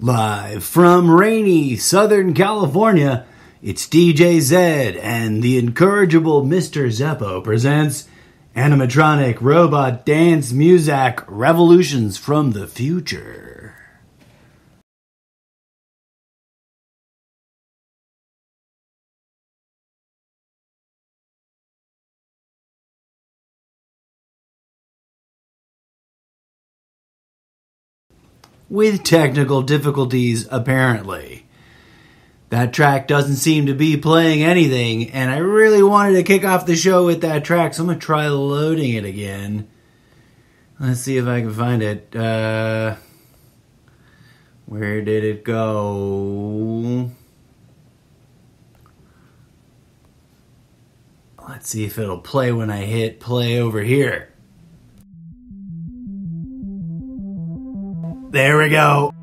Live from rainy Southern California, it's DjZed and the incorrigible MrZeppo presents Animatronic Robot Dance Muzak Revolutionz from the Future. With technical difficulties, apparently. That track doesn't seem to be playing anything, and I really wanted to kick off the show with that track, so I'm going to try loading it again. Let's see if I can find it. Where did it go? Let's see if it'll play when I hit play over here. There we go.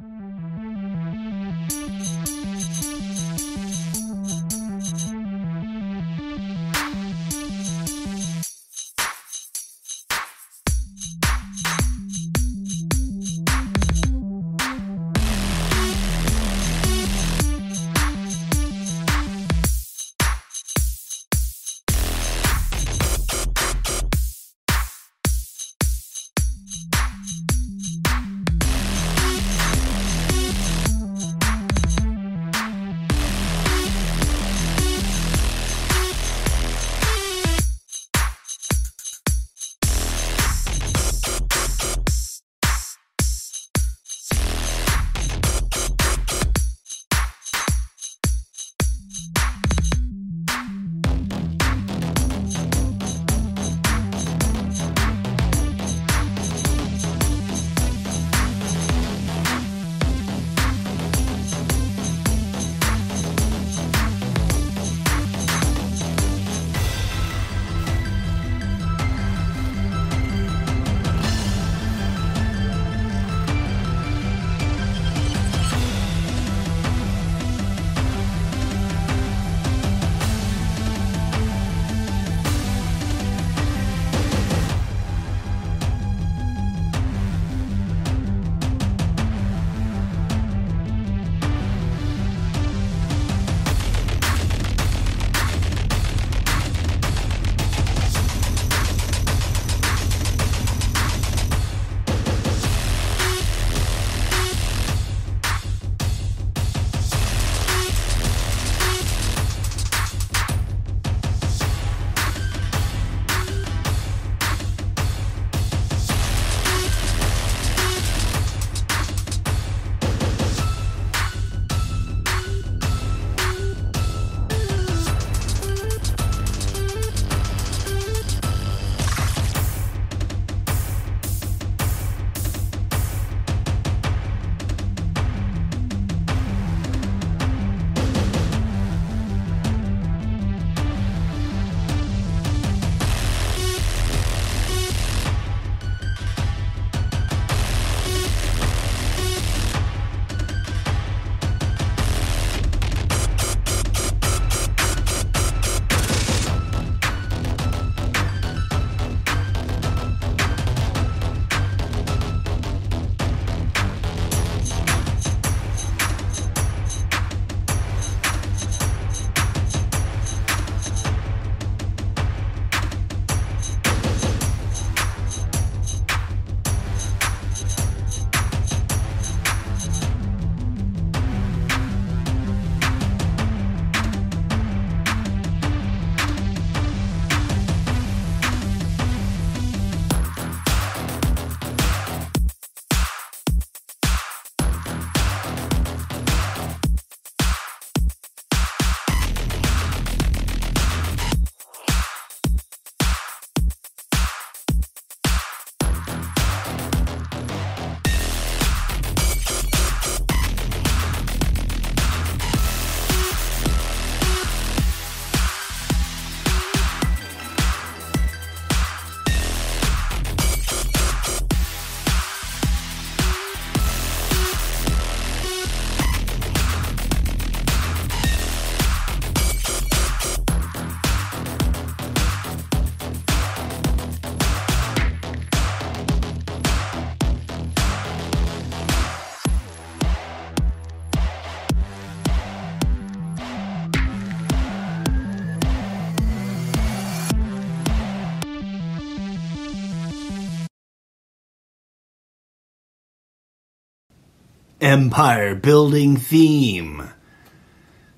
empire building theme.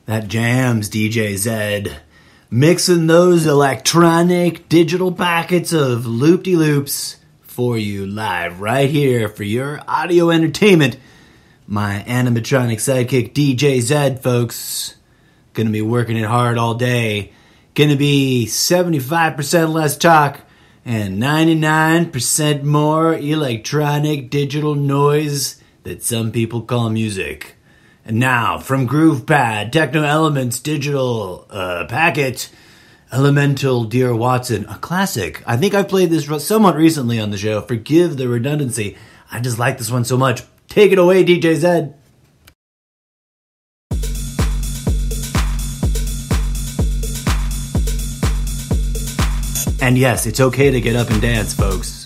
That jams, DjZed. Mixing those electronic digital packets of loop-de-loops for you live right here for your audio entertainment. My animatronic sidekick DjZed, folks. Gonna be working it hard all day. Gonna be 75% less talk and 99% more electronic digital noise that some people call music. And now, from GroovePad, Techno Elements Digital Packet, Elemental Dear Watson, a classic. I think I've played this somewhat recently on the show. Forgive the redundancy. I just like this one so much. Take it away, DjZed. And yes, it's okay to get up and dance, folks.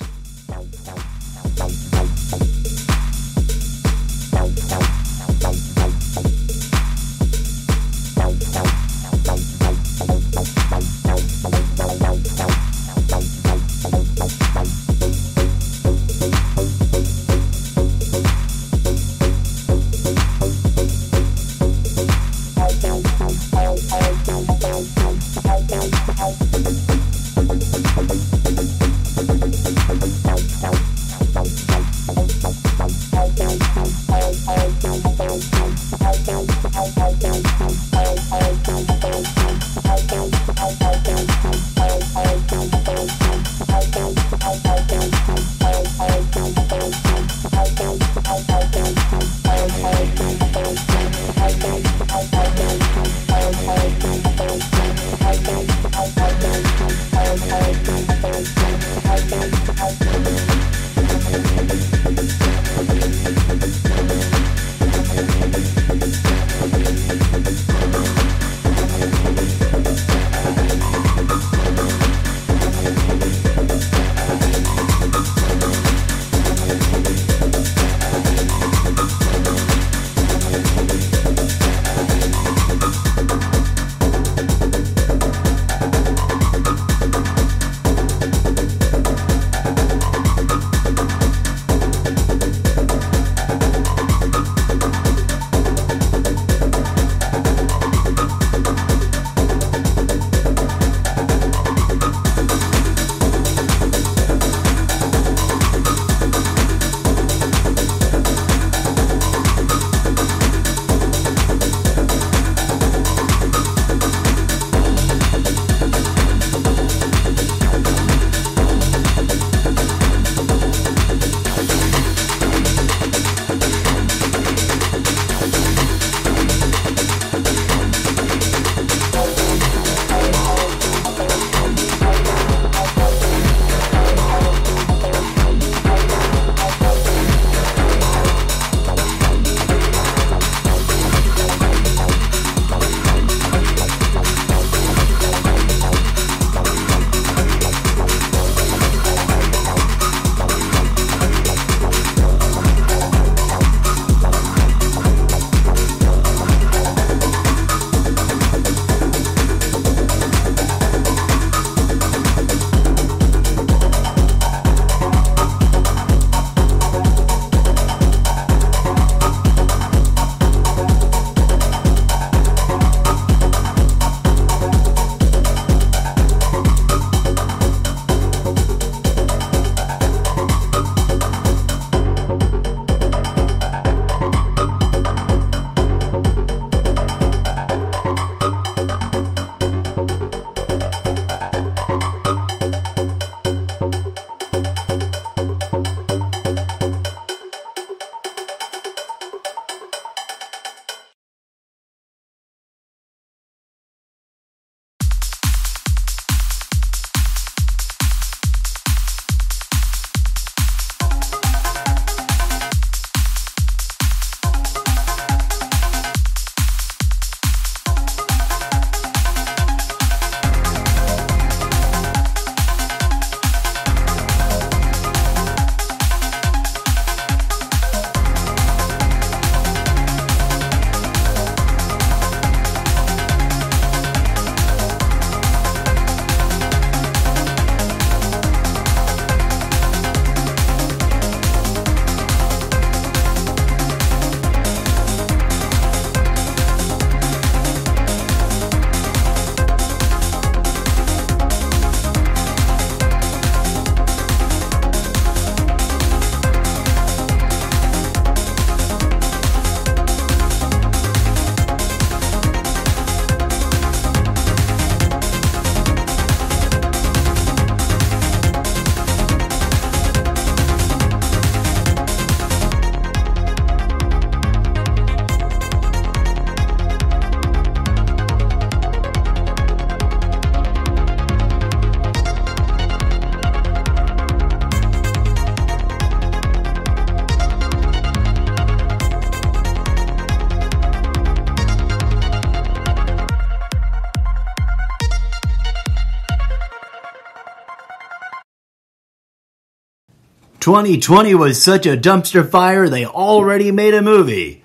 2020 was such a dumpster fire, they already made a movie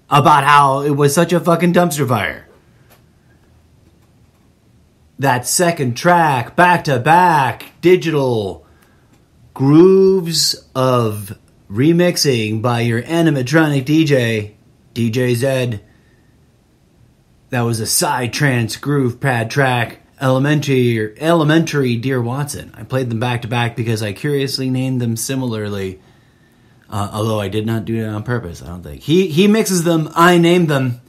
about how it was such a fucking dumpster fire. That second track, back-to-back, digital grooves of remixing by your animatronic DJ, DjZed. That was a side trance groove pad track, Elementary Dear Watson. I played them back-to-back because I curiously named them similarly, although I did not do it on purpose, I don't think. He mixes them, I name them,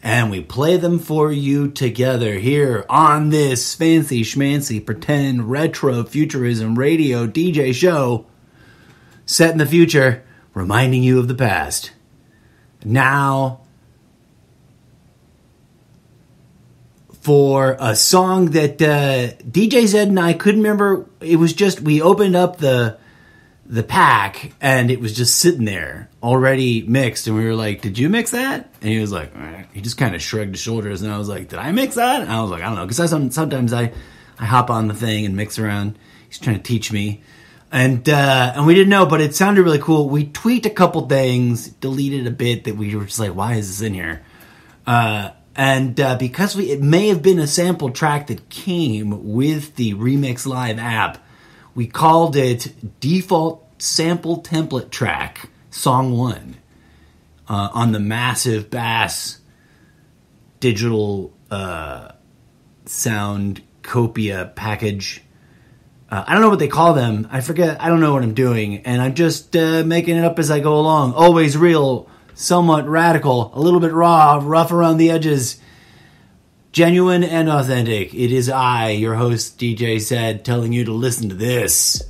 and we play them for you together here on this fancy schmancy pretend retro futurism radio DJ show set in the future, reminding you of the past. Now, for a song that DjZed and I couldn't remember, it was just, we opened up the pack and it was just sitting there already mixed, and we were like, did you mix that? And he was like, he just kind of shrugged his shoulders, and I was like, did I mix that? And I was like, I don't know, because sometimes I hop on the thing and mix around. He's trying to teach me, and we didn't know, but it sounded really cool. We tweaked a couple things, deleted a bit that we were just like, why is this in here? And because it may have been a sample track that came with the Remix Live app, we called it Default Sample Template Track, Song 1, on the massive bass digital sound copia package. I don't know what they call them. I forget. I don't know what I'm doing. And I'm just making it up as I go along. Always real, somewhat radical, a little bit raw, rough around the edges. Genuine and authentic. It is I, your host, DjZed, telling you to listen to this.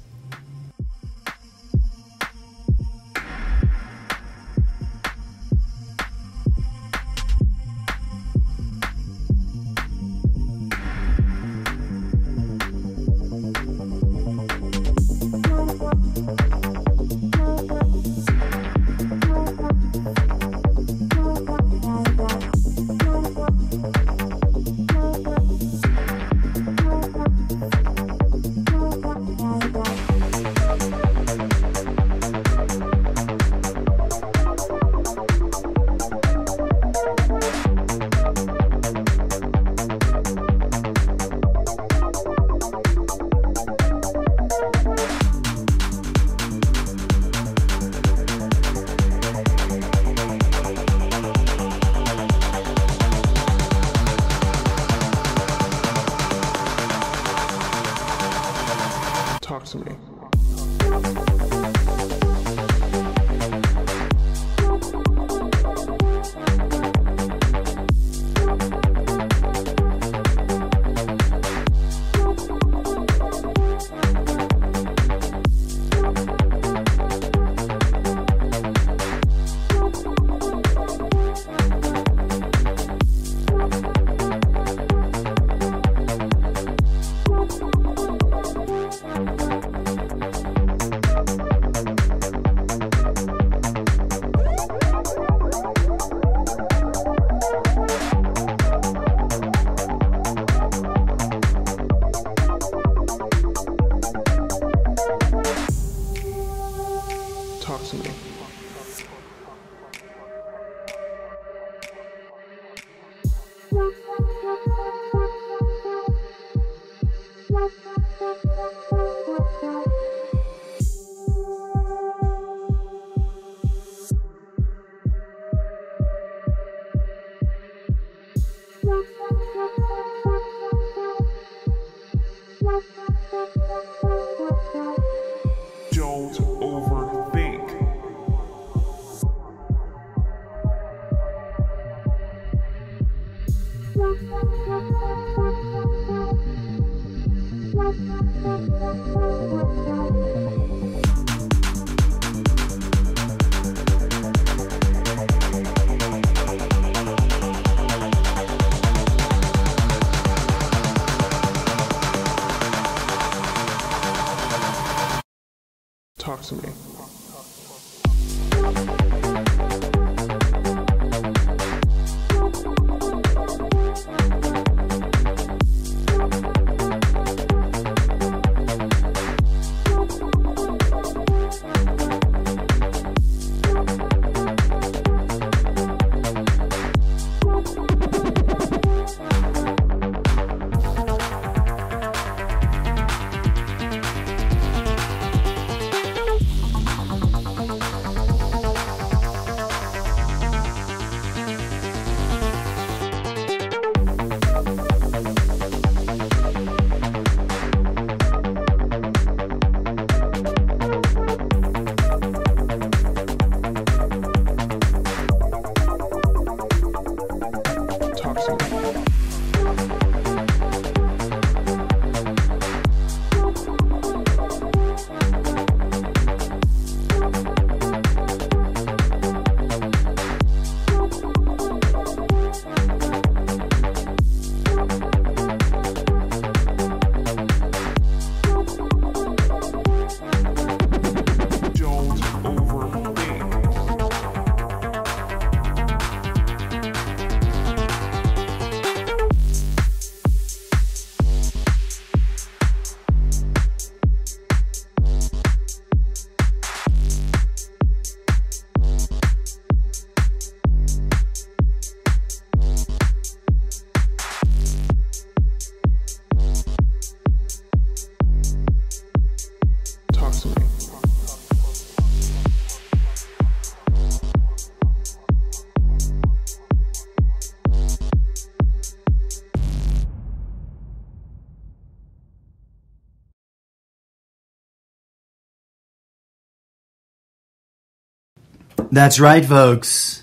That's right, folks.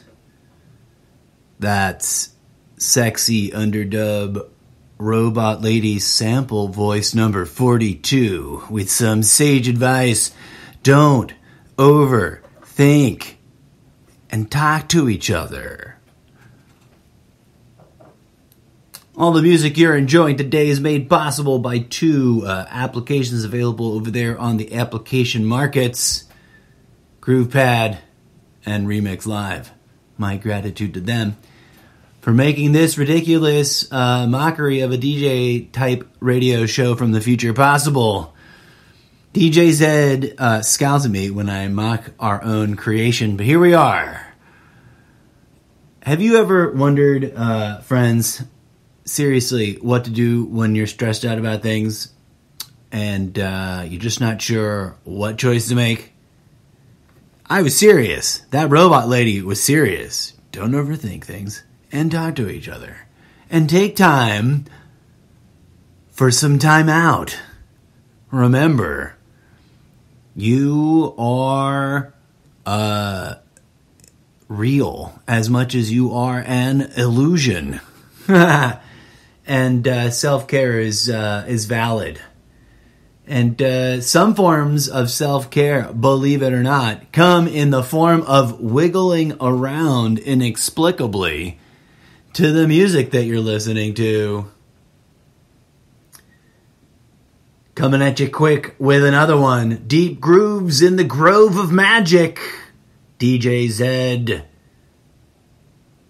That's sexy underdub robot lady sample voice number 42 with some sage advice. Don't overthink and talk to each other. All the music you're enjoying today is made possible by two applications available over there on the application markets, GroovePad and Remix Live. My gratitude to them for making this ridiculous mockery of a DJ-type radio show from the future possible. DjZed scowls at me when I mock our own creation, but here we are. Have you ever wondered, friends, seriously, what to do when you're stressed out about things and you're just not sure what choice to make? I was serious. That robot lady was serious. Don't overthink things and talk to each other. And take time for some time out. Remember, you are real as much as you are an illusion. And self-care is valid. And some forms of self-care, believe it or not, come in the form of wiggling around inexplicably to the music that you're listening to. Coming at you quick with another one. Deep Grooves in the Grove of Magic. DjZed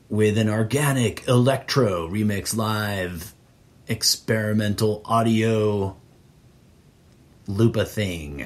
with an organic electro remix live experimental audio loopa thing.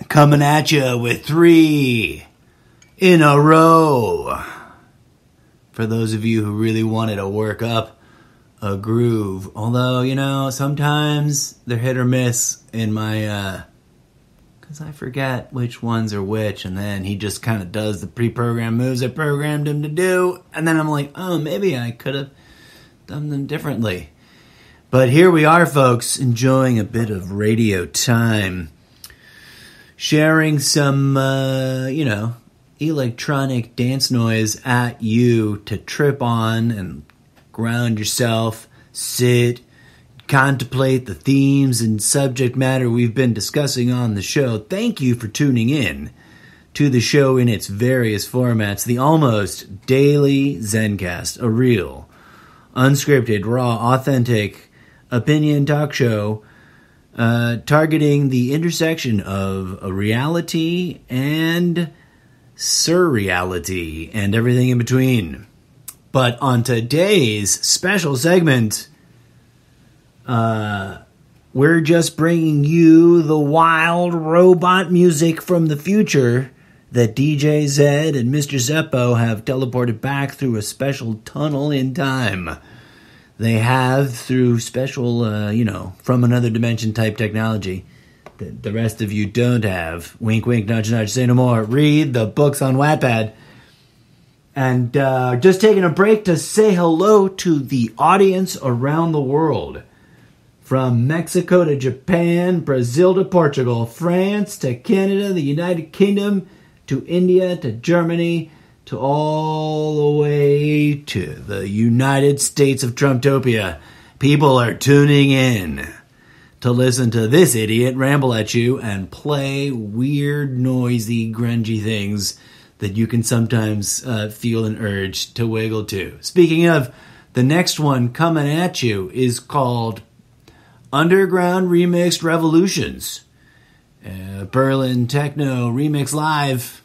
Coming at you with 3 in a row. For those of you who really wanted to work up a groove. Although, you know, sometimes they're hit or miss in my, because I forget which ones are which, and then he just kind of does the pre-programmed moves I programmed him to do, and then I'm like, oh, maybe I could have done them differently. But here we are, folks, enjoying a bit of radio time. Sharing some, electronic dance noise at you to trip on and ground yourself, sit, contemplate the themes and subject matter we've been discussing on the show. Thank you for tuning in to the show in its various formats. The almost daily Zencast, a real, unscripted, raw, authentic opinion talk show targeting the intersection of a reality and surreality and everything in between. But on today's special segment, we're just bringing you the wild robot music from the future that DjZed and MrZeppo have teleported back through a special tunnel in time. They have, through special, from another dimension type technology that the rest of you don't have. Wink, wink, nudge, nudge, say no more. Read the books on Wattpad. And just taking a break to say hello to the audience around the world. From Mexico to Japan, Brazil to Portugal, France to Canada, the United Kingdom to India to Germany, to all the way to the United States of Trumptopia. People are tuning in to listen to this idiot ramble at you and play weird, noisy, grungy things that you can sometimes feel an urge to wiggle to. Speaking of, the next one coming at you is called Underground Remixed Revolutionz. Berlin Techno Remix Live.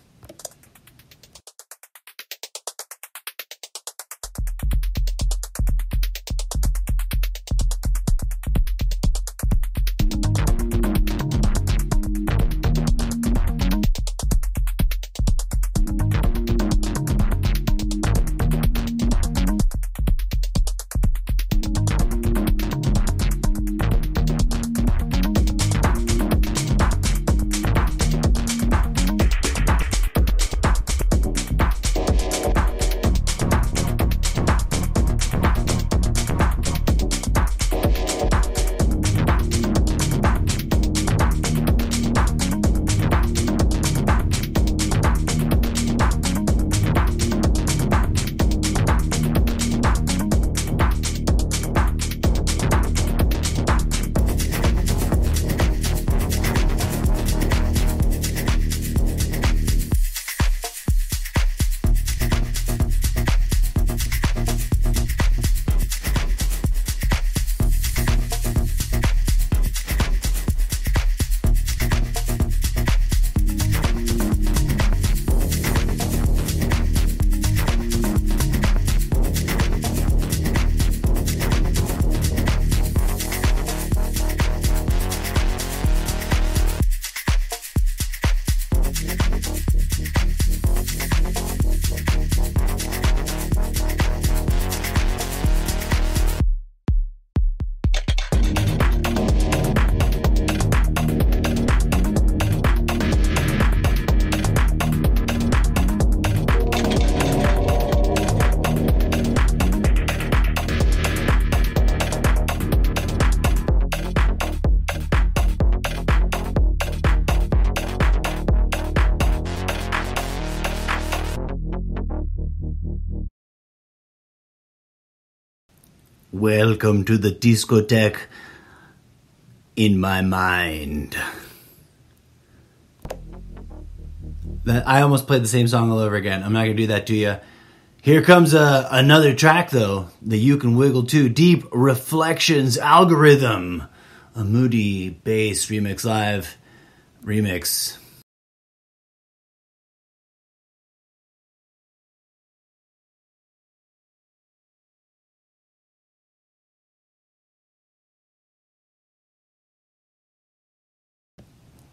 Welcome to the discotheque in my mind. I almost played the same song all over again. I'm not going to do that to you. Here comes another track, though. The You Can Wiggle Too. Deep Reflections Algorithm. A moody bass remix live remix.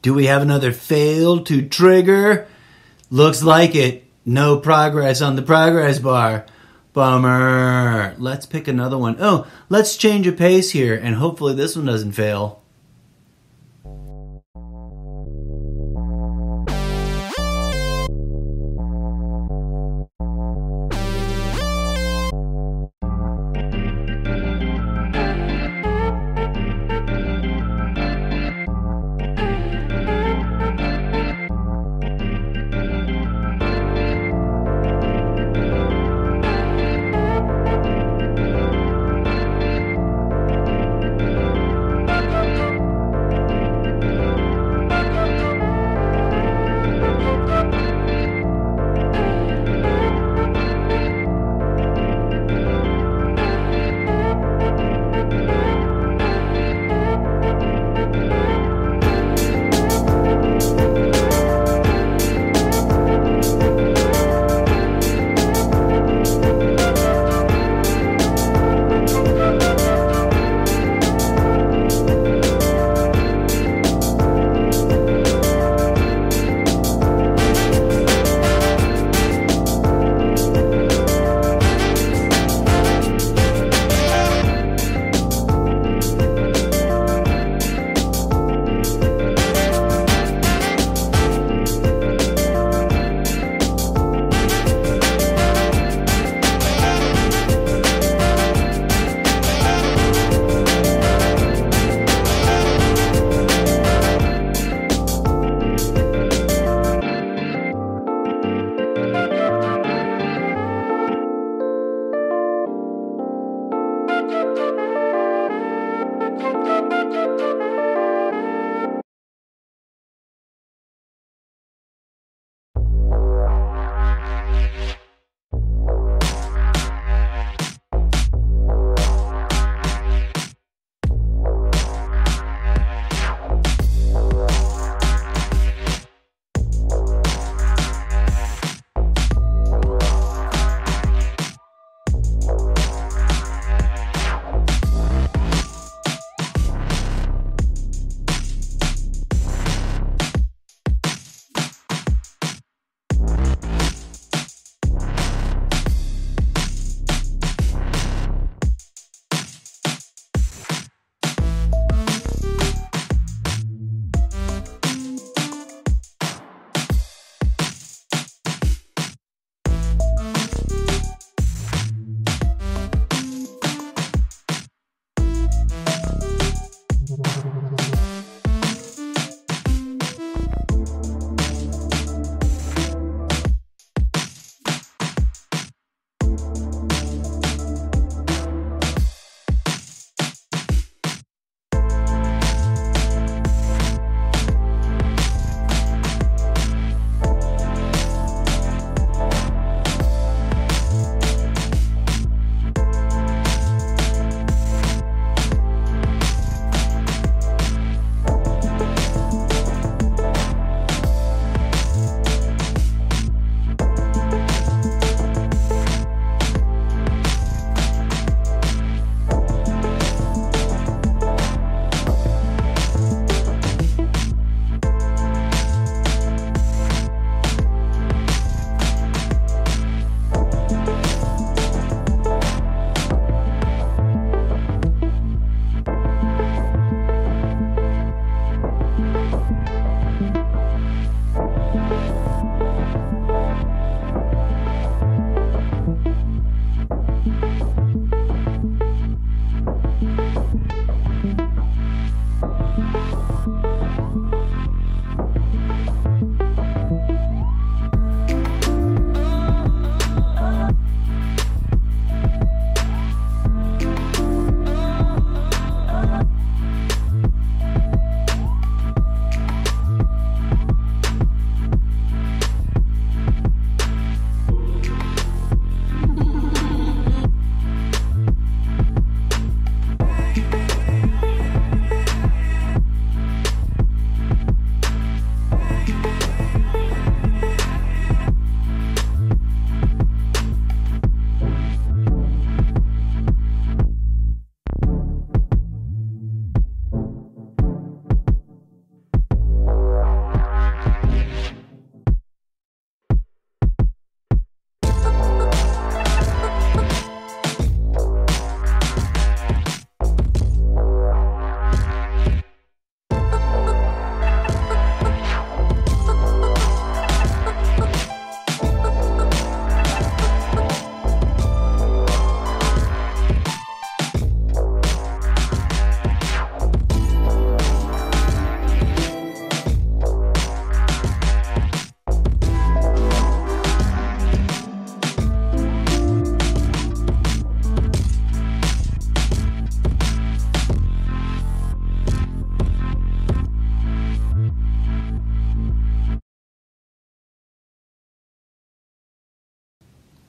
Do we have another fail to trigger? Looks like it. No progress on the progress bar. Bummer. Let's pick another one. Oh, let's change a pace here, and hopefully this one doesn't fail.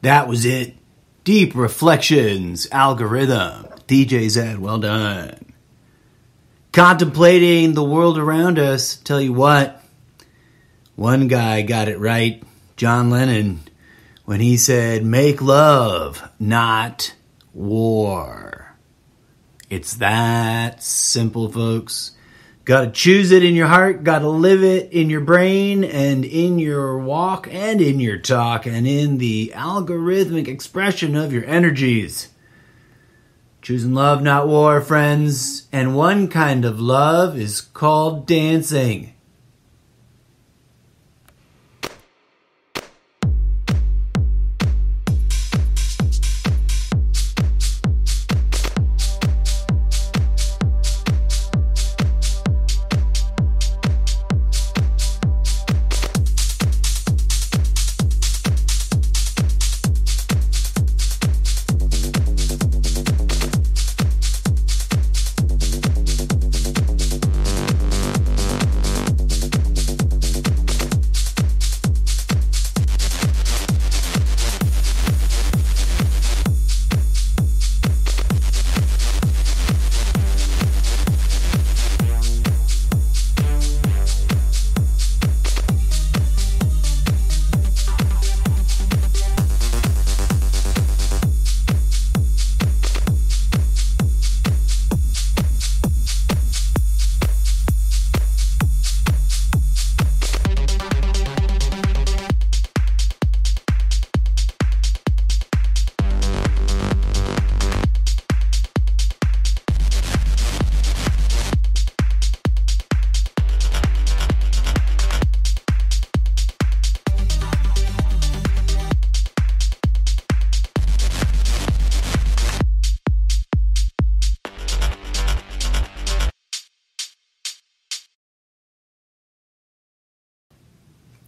That was it. Deep Reflections algorithm. DjZed, well done. Contemplating the world around us. Tell you what, one guy got it right. John Lennon, when he said, make love, not war. It's that simple, folks. Gotta choose it in your heart, gotta live it in your brain, and in your walk, and in your talk, and in the algorithmic expression of your energies. Choosing love, not war, friends. And one kind of love is called dancing.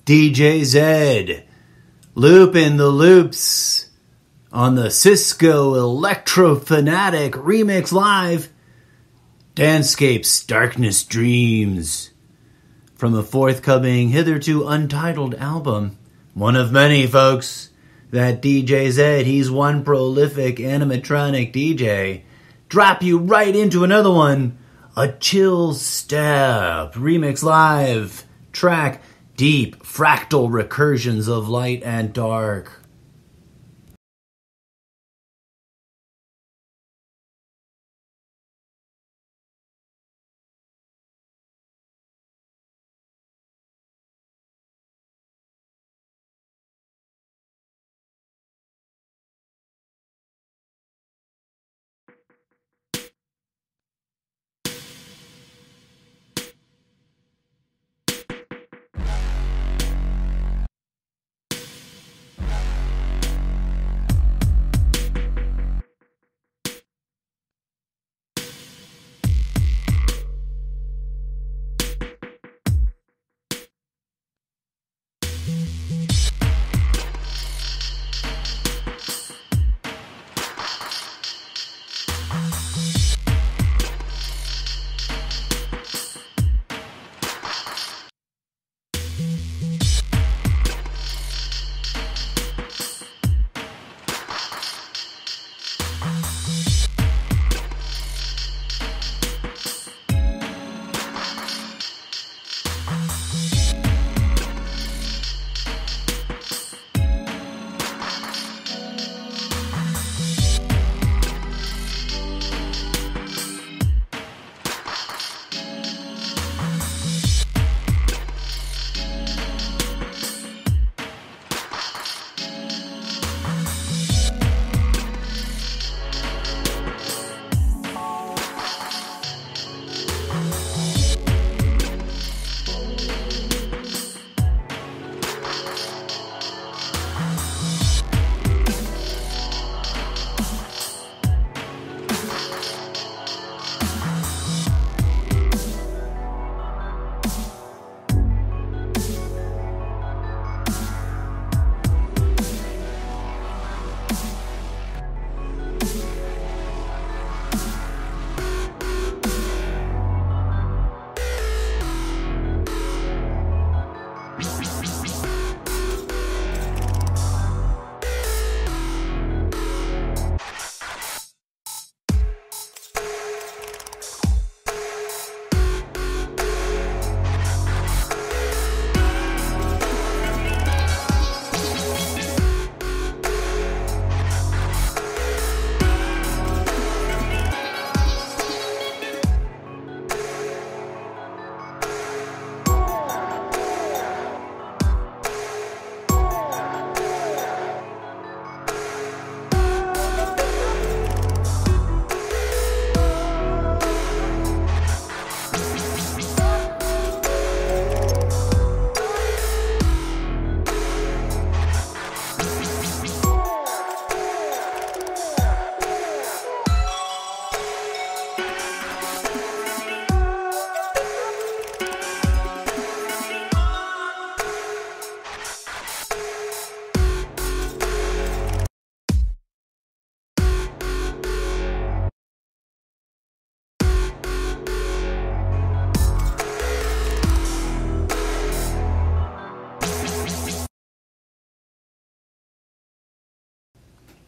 DjZed, looping the loops on the Cisco Electro-Fanatic Remix Live, Dancescape's Darkness Dreams, from a forthcoming, hitherto untitled album. One of many, folks. That DjZed, he's one prolific animatronic DJ. Drop you right into another one. A Chill Step Remix Live track. Deep fractal recursions of light and dark.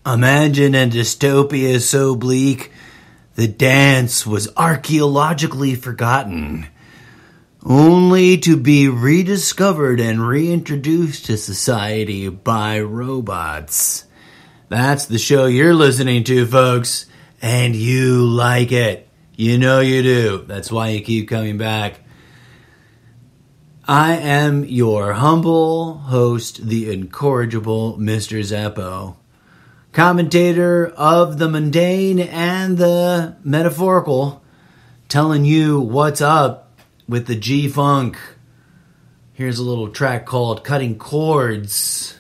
Imagine a dystopia so bleak, the dance was archaeologically forgotten, only to be rediscovered and reintroduced to society by robots. That's the show you're listening to, folks, and you like it. You know you do. That's why you keep coming back. I am your humble host, the incorrigible MrZeppo, commentator of the mundane and the metaphorical, telling you what's up with the G-Funk. Here's a little track called Cutting Chords.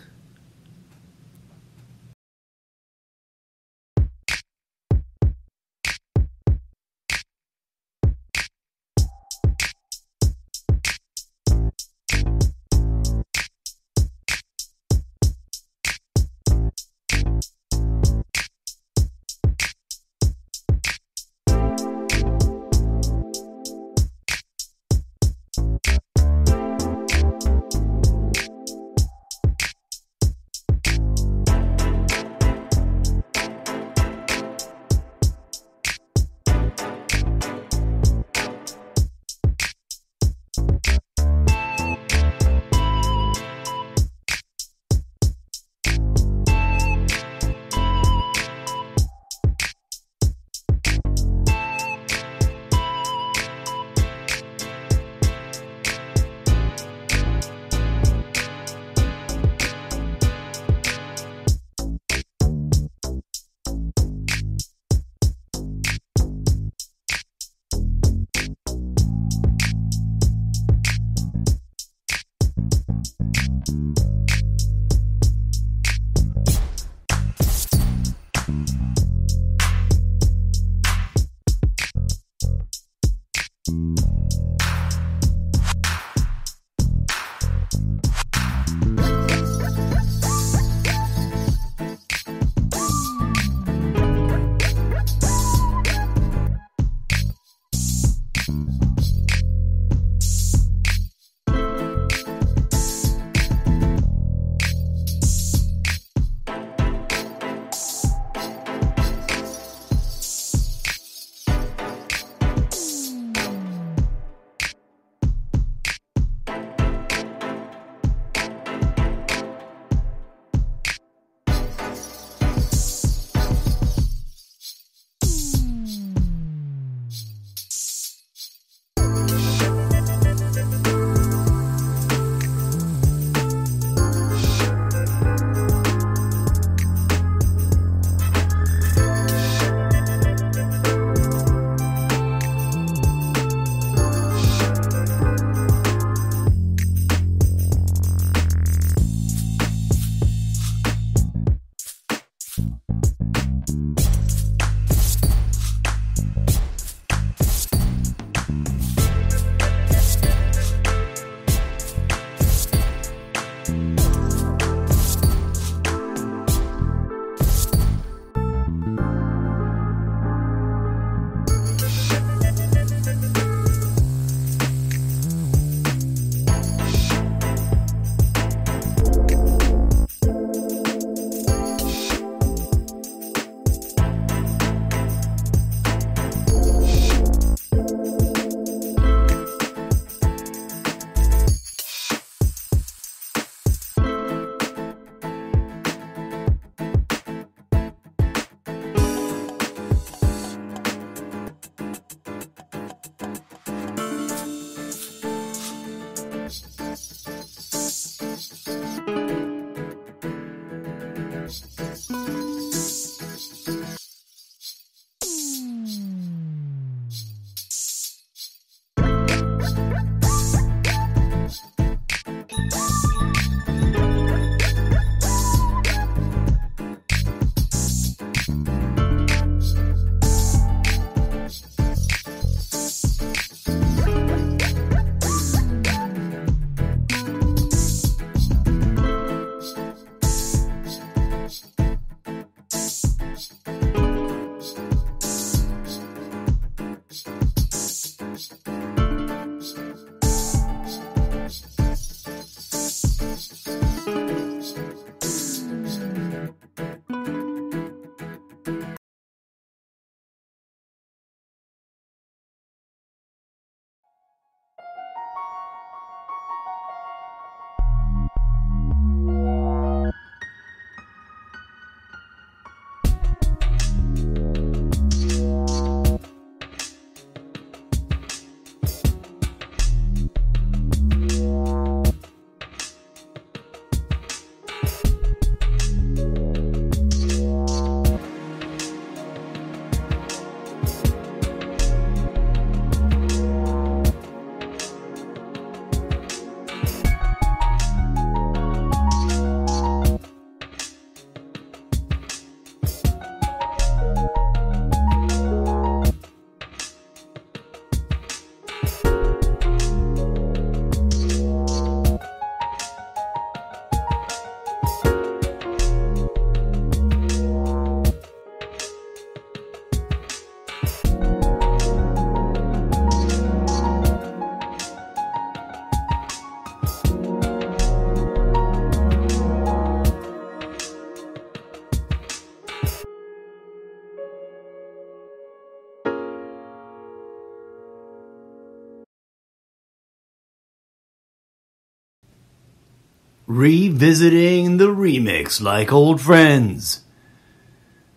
revisiting the remix like old friends.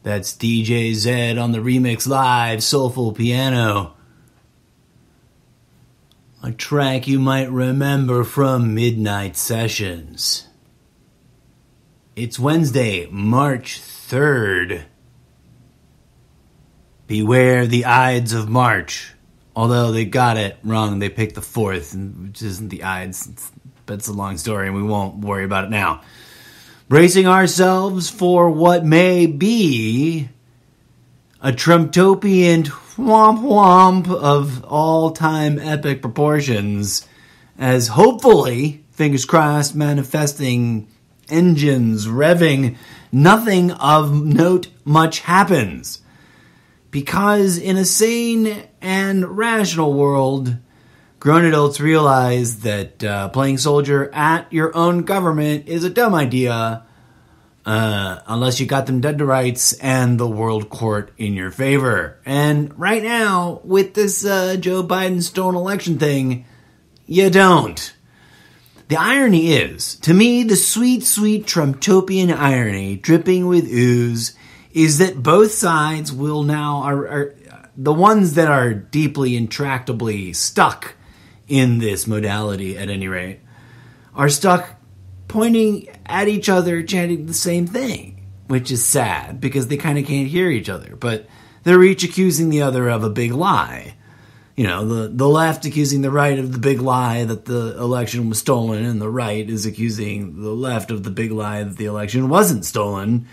That's DjZed on the Remix Live Soulful Piano. A track you might remember from Midnight Sessions. It's Wednesday, March 3rd. Beware the Ides of March. Although they got it wrong, they picked the 4th, which isn't the Ides. But it's a long story and we won't worry about it now. Bracing ourselves for what may be a Trumptopian whomp whomp of all-time epic proportions, as hopefully, fingers crossed, manifesting engines revving, nothing of note much happens. Because in a sane and rational world, grown adults realize that playing soldier at your own government is a dumb idea, unless you got them dead to rights and the world court in your favor. And right now, with this Joe Biden stolen election thing, you don't. The irony is, to me, the sweet, sweet Trumptopian irony, dripping with ooze, is that both sides will now, are the ones that are deeply, intractably stuck in this modality, at any rate, are stuck pointing at each other, chanting the same thing, which is sad because they kind of can't hear each other. But they're each accusing the other of a big lie. You know, the left accusing the right of the big lie that the election was stolen, and the right is accusing the left of the big lie that the election wasn't stolen.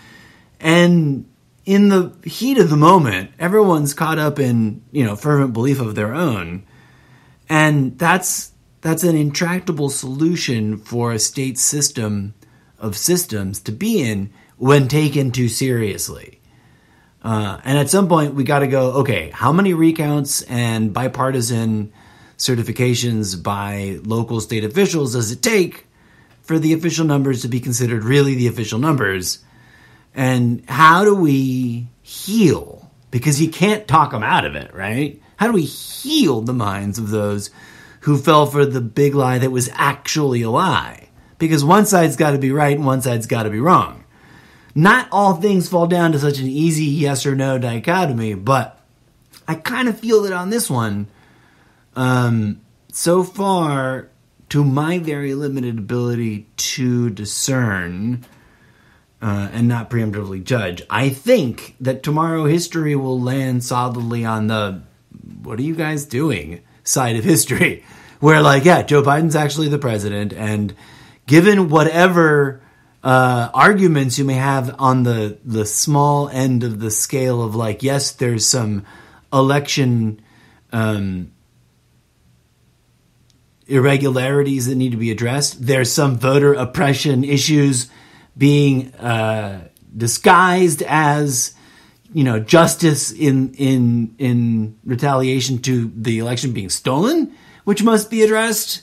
And in the heat of the moment, everyone's caught up in, fervent belief of their own. And that's an intractable solution for a state system of systems to be in when taken too seriously. And at some point, we got to go, okay, how many recounts and bipartisan certifications by local state officials does it take for the official numbers to be considered really the official numbers? And how do we heal? Because you can't talk them out of it, right? How do we heal the minds of those who fell for the big lie that was actually a lie? Because one side's got to be right and one side's got to be wrong. Not all things fall down to such an easy yes or no dichotomy, but I kind of feel that on this one, so far, to my very limited ability to discern and not preemptively judge, I think that tomorrow history will land solidly on the what are you guys doing side of history, where Joe Biden's actually the president, and given whatever arguments you may have on the small end of the scale of yes, there's some election irregularities that need to be addressed. There's some voter oppression issues being disguised as justice in retaliation to the election being stolen, which must be addressed.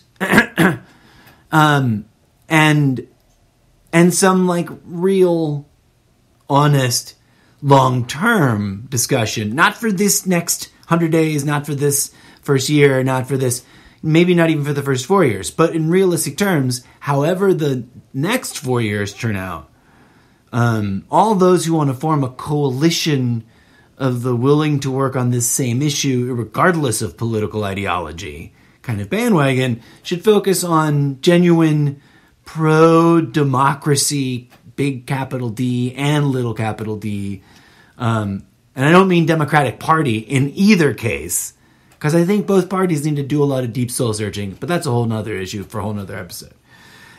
And some real, honest, long-term discussion, not for this next 100 days, not for this first year, not for this, maybe not even for the first 4 years, but in realistic terms, however the next 4 years turn out, all those who want to form a coalition of the willing to work on this same issue, regardless of political ideology, kind of bandwagon, should focus on genuine pro-democracy, big capital D and little capital D. And I don't mean Democratic Party in either case, because I think both parties need to do a lot of deep soul searching, but that's a whole nother issue for a whole nother episode.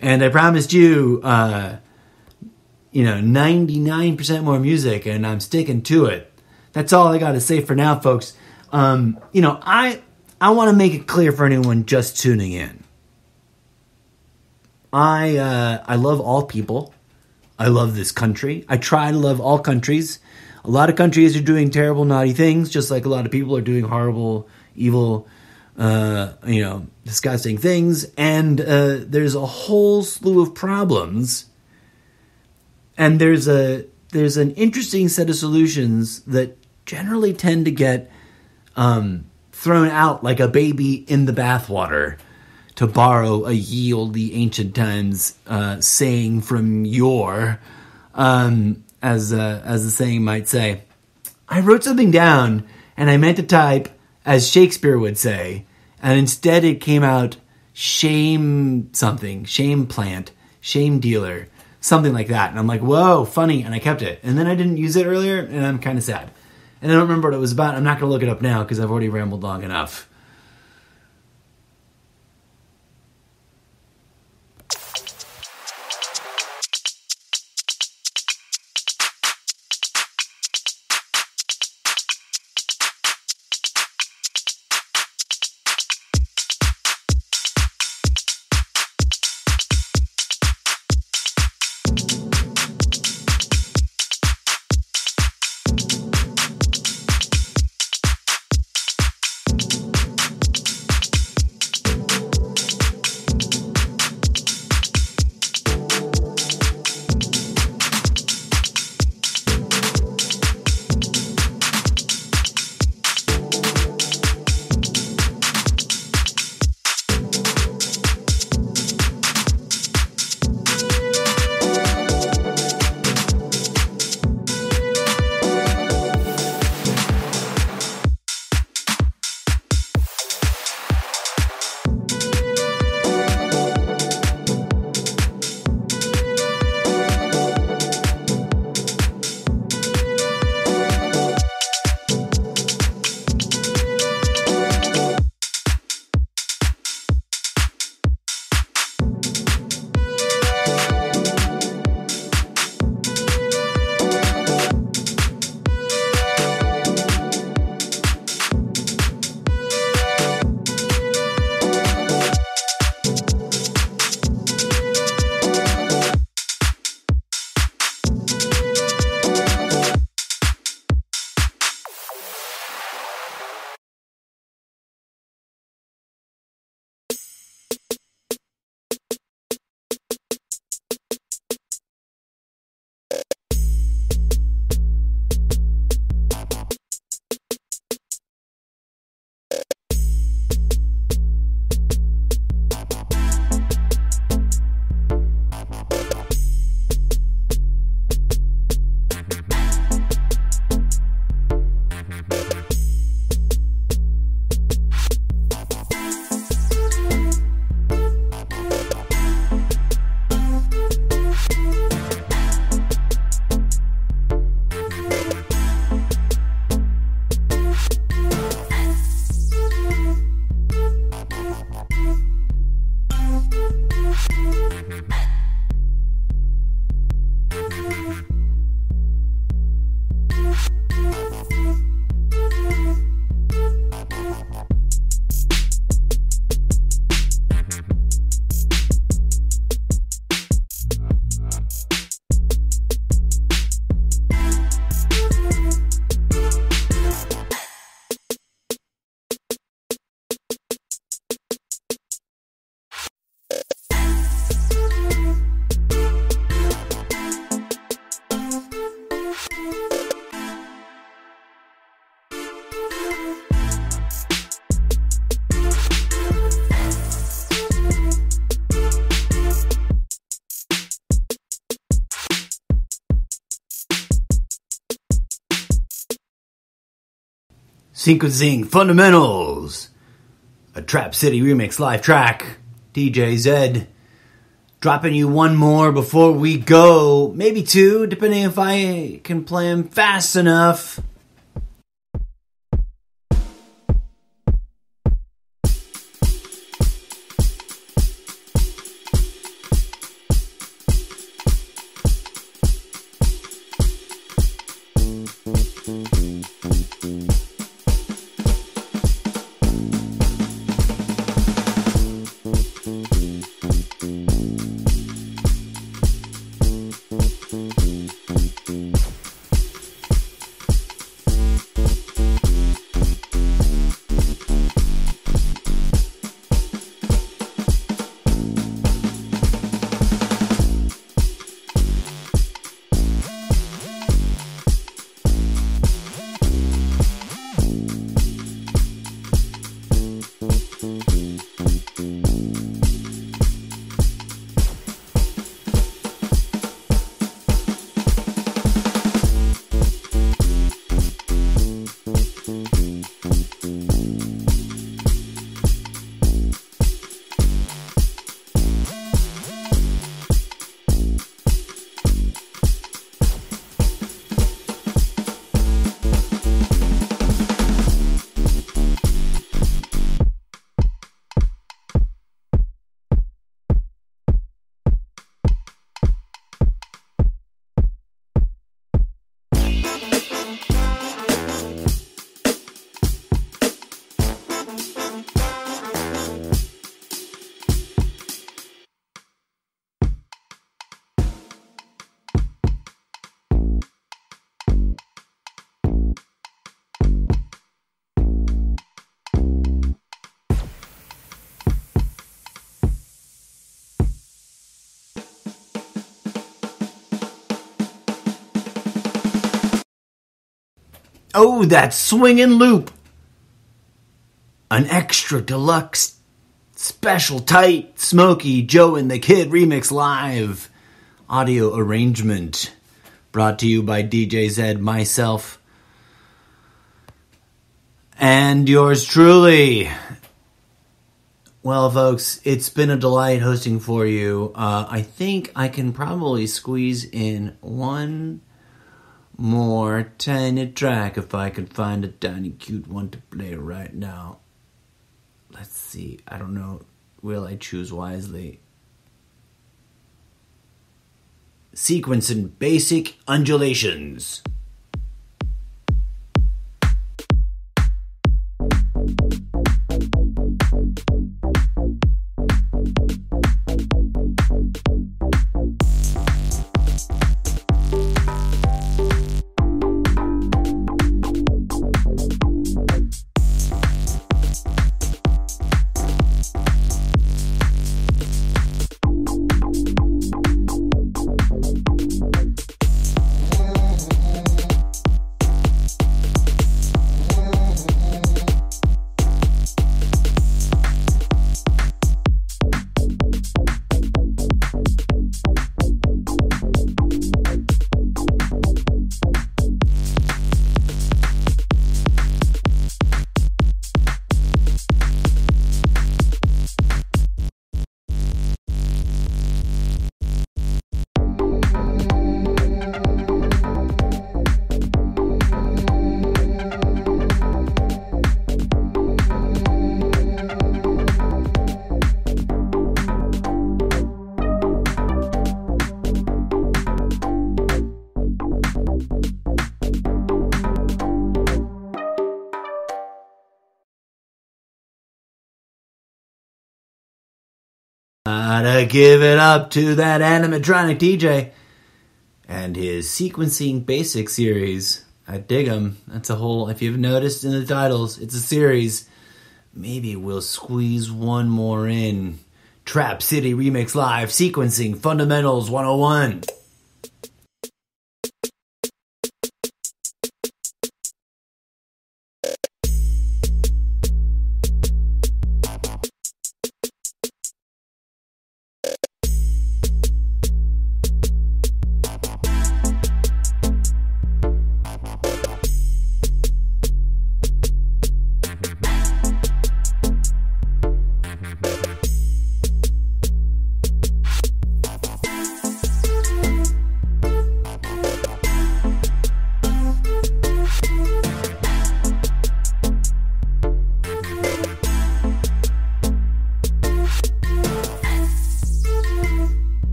And I promised you, 99% more music, and I'm sticking to it. That's all I got to say for now, folks. I want to make it clear for anyone just tuning in. I love all people. I love this country. I try to love all countries. A lot of countries are doing terrible, naughty things, just like a lot of people are doing horrible, evil, disgusting things. And there's a whole slew of problems. And there's an interesting set of solutions that generally tend to get thrown out like a baby in the bathwater to borrow a ye olde ancient times saying from yore, as the saying might say. I wrote something down, and I meant to type, as Shakespeare would say, and instead it came out shame something, shame plant, shame dealer, something like that. And I'm like, whoa, funny, and I kept it. And then I didn't use it earlier, and I'm kind of sad. And I don't remember what it was about. I'm not going to look it up now because I've already rambled long enough. Sequencing Fundamentals, a Trap City Remix live track. DjZed, dropping you one more before we go. Maybe two, depending if I can play them fast enough. Oh, that swinging loop! An extra deluxe, special tight, smoky Joe and the Kid remix live audio arrangement brought to you by DjZed, myself, and yours truly. Well, folks, it's been a delight hosting for you. I think I can probably squeeze in one more tiny track if I can find a tiny cute one to play right now. Let's see. I don't know. Will I choose wisely? Sequencing basic undulations. Gotta give it up to that Animatronic DJ and his sequencing basic series. I dig him. That's a whole, if you've noticed in the titles, it's a series. Maybe we'll squeeze one more in. Trap City Remix Live Sequencing Fundamentals 101.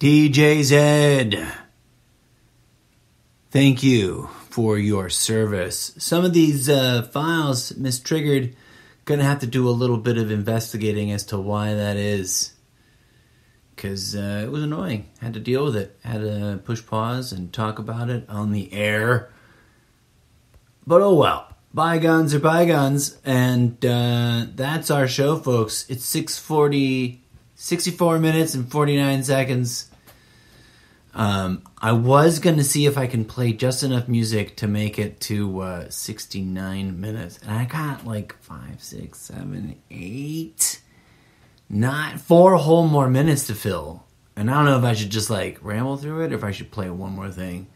DjZed, thank you for your service. Some of these files mistriggered. Gonna have to do a little bit of investigating as to why that is. Because it was annoying. Had to deal with it. Had to push pause and talk about it on the air. But oh well. Bygones are bygones. And that's our show, folks. It's 64 minutes and 49 seconds. I was going to see if I can play just enough music to make it to 69 minutes. And I got like 5, 6, 7, 8... Not 4 whole more minutes to fill. And I don't know if I should just like ramble through it or if I should play one more thing.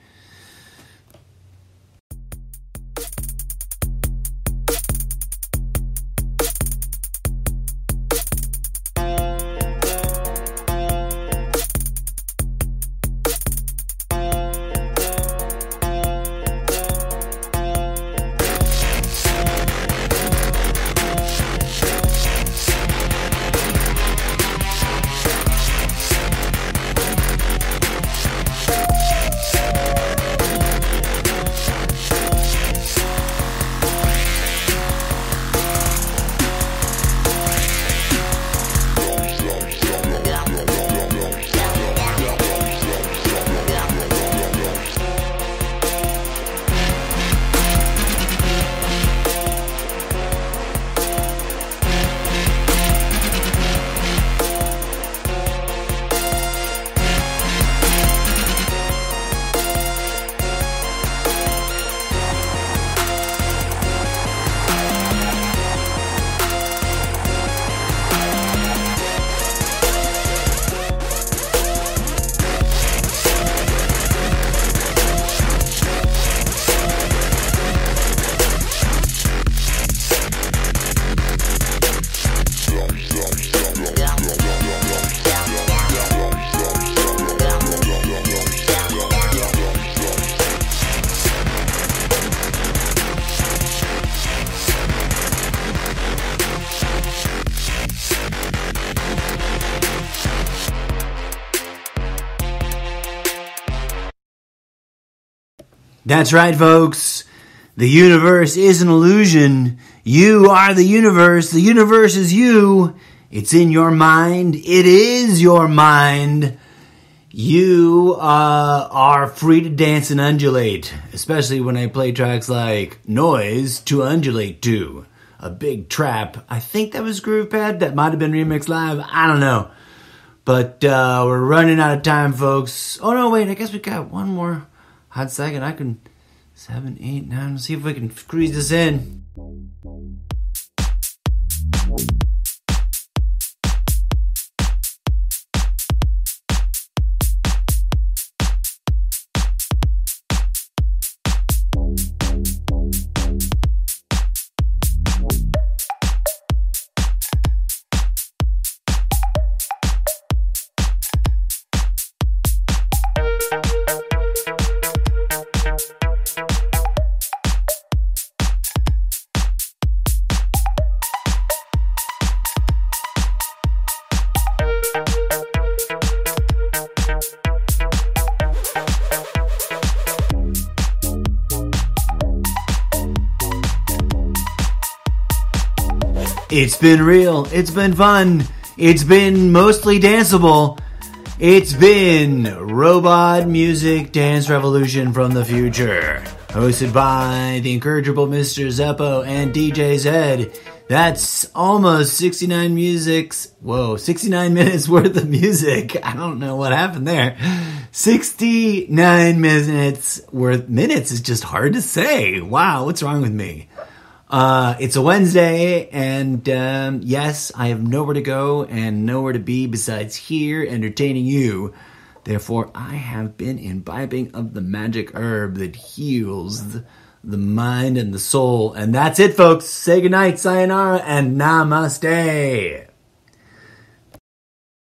That's right, folks. The universe is an illusion. You are the universe. The universe is you. It's in your mind. It is your mind. You are free to dance and undulate, especially when I play tracks like Noise to Undulate To, A Big Trap. I think that was Groove Pad. That might have been remixed live. I don't know. But we're running out of time, folks. Oh, no, wait. I guess we got one more hot second. I can 7, 8, 9. Let's see if we can squeeze this in. It's been real. It's been fun. It's been mostly danceable. It's been Robot Music Dance Revolution from the future. Hosted by the incorrigible MrZeppo and DjZed. That's almost 69 minutes worth of music. I don't know what happened there. 69 minutes worth. Minutes is just hard to say. Wow, what's wrong with me? It's a Wednesday, and yes, I have nowhere to go and nowhere to be besides here entertaining you. Therefore, I have been imbibing of the magic herb that heals the mind and the soul. And that's it, folks. Say goodnight, sayonara, and namaste.